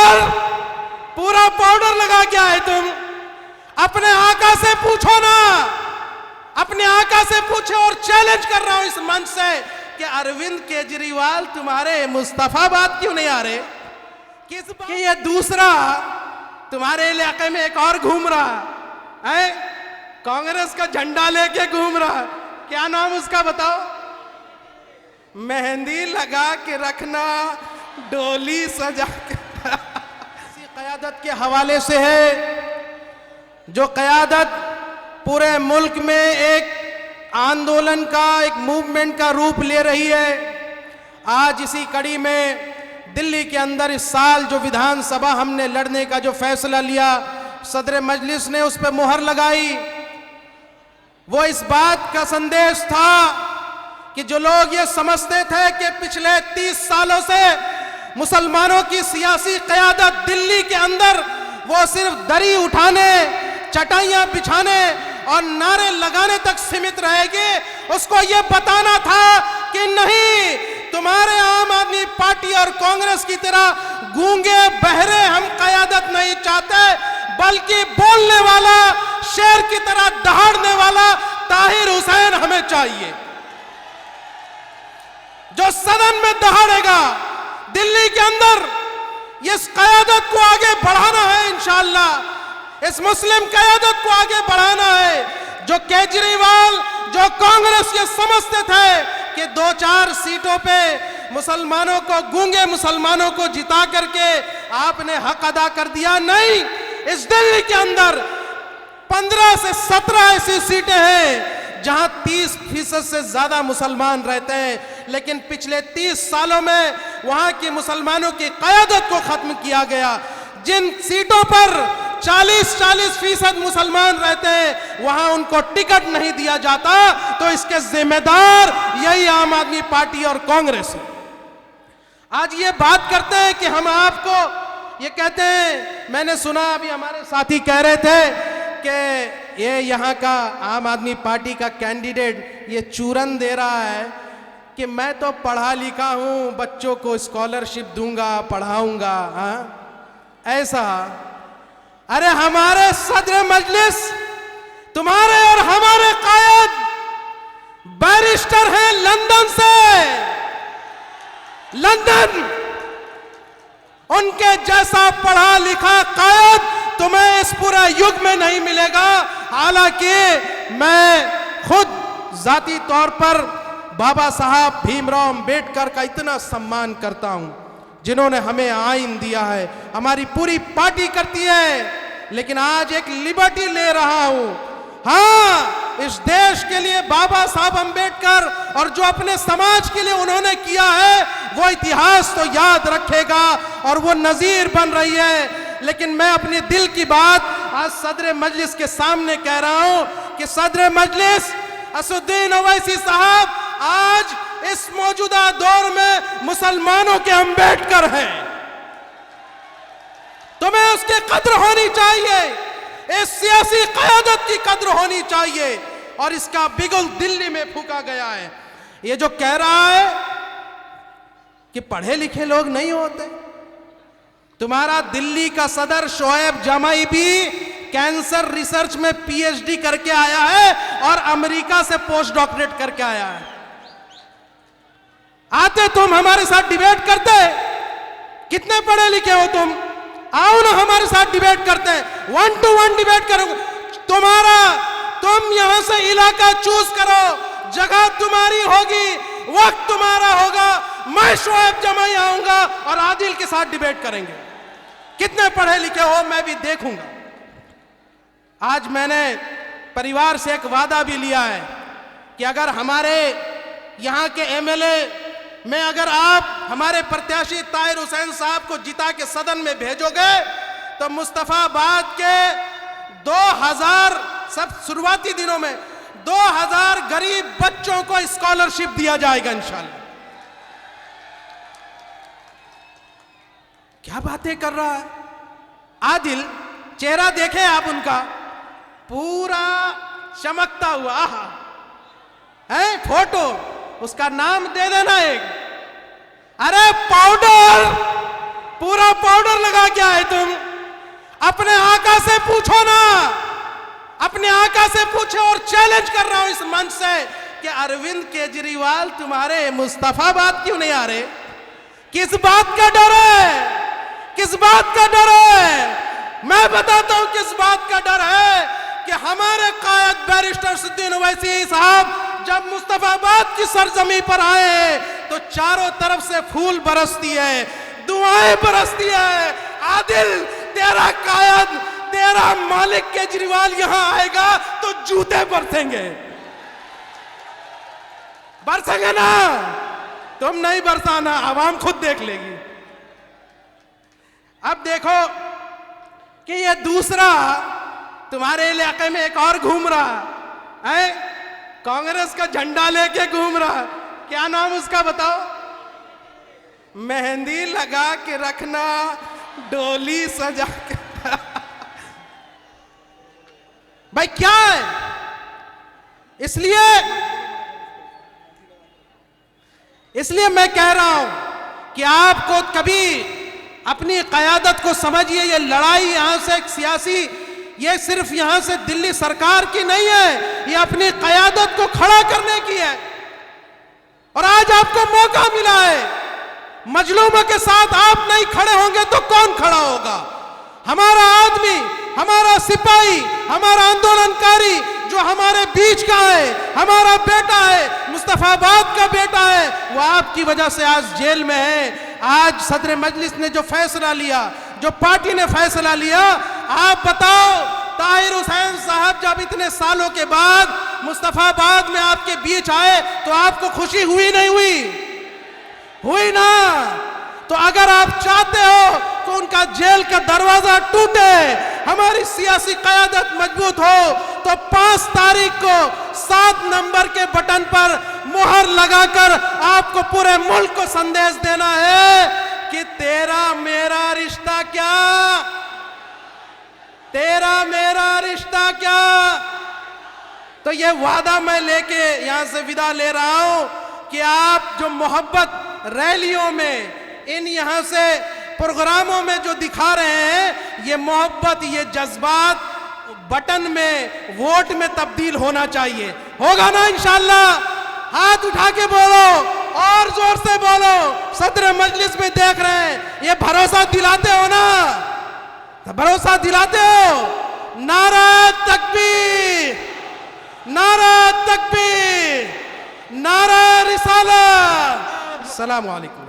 Powder, पूरा powder लगा के आए तुम। अपने आका से पूछो ना, अपने आका से पूछो। और चैलेंज कर रहा हूं इस मंच से कि अरविंद केजरीवाल तुम्हारे मुस्तफाबाद क्यों नहीं आ रहे? कि ये दूसरा तुम्हारे इलाके में एक और घूम रहा है, कांग्रेस का झंडा लेके घूम रहा। क्या नाम उसका बताओ? मेहंदी लगा के रखना, डोली सजा के। इसी क़यादत के हवाले से है जो क़यादत पूरे मुल्क में एक आंदोलन का, एक मूवमेंट का रूप ले रही है। आज इसी कड़ी में दिल्ली के अंदर इस साल जो विधानसभा हमने लड़ने का जो फैसला लिया, सदर मजलिस ने उस पर मुहर लगाई। वो इस बात का संदेश था कि जो लोग ये समझते थे कि पिछले 30 सालों से मुसलमानों की सियासी क़यादत दिल्ली के अंदर वो सिर्फ दरी उठाने, चटाइयां बिछाने और नारे लगाने तक सीमित रहेगी, उसको ये बताना था कि नहीं, तुम्हारे आम आदमी पार्टी और कांग्रेस की तरह गूंगे बहरे हम क़यादत नहीं चाहते, बल्कि बोलने वाला, शेर की तरह दहाड़ने वाला ताहिर हुसैन हमें चाहिए, जो सदन में दहाड़ेगा। दिल्ली के अंदर इस क़यादत को आगे बढ़ाना है इंशाअल्लाह, इस मुस्लिम क़यादत को आगे बढ़ाना है। जो केजरीवाल, जो कांग्रेस ये समझते थे कि 2-4 सीटों पे मुसलमानों को, गूंगे मुसलमानों को जिता करके आपने हक अदा कर दिया, नहीं। इस दिल्ली के अंदर 15 से 17 ऐसी सीटें हैं जहां 30% से ज्यादा मुसलमान रहते हैं, लेकिन पिछले 30 सालों में वहां के मुसलमानों की क़यादत को खत्म किया गया। जिन सीटों पर 40-40% मुसलमान रहते हैं वहां उनको टिकट नहीं दिया जाता, तो इसके जिम्मेदार यही आम आदमी पार्टी और कांग्रेस है। आज ये बात करते हैं कि हम आपको, ये कहते हैं, मैंने सुना अभी हमारे साथी कह रहे थे कि ये यहाँ का आम आदमी पार्टी का कैंडिडेट ये चूरन दे रहा है कि मैं तो पढ़ा लिखा हूँ, बच्चों को स्कॉलरशिप दूंगा, पढ़ाऊंगा। हाँ, ऐसा? अरे हमारे सदर मजलिस, तुम्हारे और हमारे कायद बैरिस्टर हैं लंदन से, लंदन। उनके जैसा पढ़ा लिखा कायद तुम्हें इस पूरा युग में नहीं मिलेगा। हालांकि मैं खुद जाती तौर पर बाबा साहब भीमराव अंबेडकर का इतना सम्मान करता हूं, जिन्होंने हमें आइन दिया है, हमारी पूरी पार्टी करती है, लेकिन आज एक लिबर्टी ले रहा हूं। हाँ, इस देश के लिए बाबा साहब अंबेडकर और जो अपने समाज के लिए उन्होंने किया है वो इतिहास तो याद रखेगा और वो नजीर बन रही है। लेकिन मैं अपने दिल की बात आज सदर मजलिस के सामने कह रहा हूं कि सदर मजलिस असुद्दीन ओवैसी साहब आज इस मौजूदा दौर में मुसलमानों के अंबेडकर हैं। तुम्हें उसकी कद्र होनी चाहिए, इस सियासी क़यादत की कद्र होनी चाहिए, और इसका बिगुल दिल्ली में फूंका गया है। ये जो कह रहा है कि पढ़े लिखे लोग नहीं होते, तुम्हारा दिल्ली का सदर शोएब जमाई भी कैंसर रिसर्च में पीएचडी करके आया है और अमेरिका से पोस्ट डॉक्टरेट करके आया है। आते तुम हमारे साथ डिबेट करते, कितने पढ़े लिखे हो तुम, आओ ना हमारे साथ डिबेट करते हैं, 1 to 1 डिबेट करो। तुम यहां से इलाका चूज करो, जगह तुम्हारी होगी, वक्त तुम्हारा होगा, मैं शोएब जमाई आऊंगा और आदिल के साथ डिबेट करेंगे। कितने पढ़े लिखे हो मैं भी देखूंगा। आज मैंने परिवार से एक वादा भी लिया है कि अगर हमारे यहां के एमएलए में अगर आप हमारे प्रत्याशी ताहिर हुसैन साहब को जिता के सदन में भेजोगे तो मुस्तफाबाद के 2000 सब शुरुआती दिनों में 2000 गरीब बच्चों को स्कॉलरशिप दिया जाएगा इंशाल्लाह। क्या बातें कर रहा है आदिल, चेहरा देखे आप उनका, पूरा चमकता हुआ है, फोटो उसका नाम दे देना एक। अरे पाउडर, पूरा पाउडर लगा करता क्या है तुम? अपने आका से पूछो ना, अपने आका से पूछो। और चैलेंज कर रहा हूं इस मंच से कि अरविंद केजरीवाल तुम्हारे मुस्तफाबाद क्यों नहीं आ रहे? किस बात का डर है? किस बात का डर है? मैं बताता हूं किस बात का डर है कि हमारे कायद बैरिस्टर सिद्दीन ओवैसी साहब जब मुस्तफाबाद की सरजमी पर आए तो चारों तरफ से फूल बरसती है, दुआएं बरसती है। आदिल, तेरा कायद, तेरा मालिक केजरीवाल यहां आएगा तो जूते बरसेंगे। बरसेंगे ना? तुम नहीं बरसाना, आवाम खुद देख लेगी। अब देखो कि ये दूसरा तुम्हारे इलाके में एक और घूम रहा है, कांग्रेस का झंडा लेके घूम रहा। क्या नाम उसका बताओ? मेहंदी लगा के रखना, डोली सजा के। भाई क्या है? इसलिए मैं कह रहा हूं कि आपको कभी अपनी कयादत को समझिए। ये लड़ाई यहां से एक सियासी, ये सिर्फ यहां से दिल्ली सरकार की नहीं है, ये अपनी कयादत को खड़ा करने की है। और आज आपको मौका मिला है। मजलूमों के साथ आप नहीं खड़े होंगे तो कौन खड़ा होगा? हमारा आदमी, हमारा सिपाही, हमारा आंदोलनकारी जो हमारे बीच का है, हमारा बेटा है, मुस्तफाबाद का बेटा है, वो आपकी वजह से आज जेल में है। आज सदर मजलिस ने जो फैसला लिया, जो पार्टी ने फैसला लिया, आप बताओ, ताहिर हुसैन साहब जब इतने सालों के बाद मुस्तफाबाद में आपके बीच आए तो आपको खुशी हुई नहीं हुई? हुई ना? तो अगर आप चाहते हो कि उनका जेल का दरवाजा टूटे, हमारी सियासी क़यादत मजबूत हो, तो 5 तारीख को 7 नंबर के बटन पर मुहर लगाकर आपको पूरे मुल्क को संदेश देना है कि तेरा मेरा रिश्ता क्या, तेरा मेरा रिश्ता क्या। तो ये वादा मैं लेके यहां से विदा ले रहा हूं कि आप जो मोहब्बत रैलियों में, इन यहां से प्रोग्रामों में जो दिखा रहे हैं, ये मोहब्बत, ये जज्बात बटन में, वोट में तब्दील होना चाहिए। होगा ना इंशाअल्लाह? हाथ उठा के बोलो, और जोर से बोलो। सदर मजलिस में देख रहे हैं, ये भरोसा दिलाते हो ना? तो भरोसा दिलाते हो? नारा तकबीर, नारा तकबीर, नारा रिसालत। अस्सलाम वालेकुम।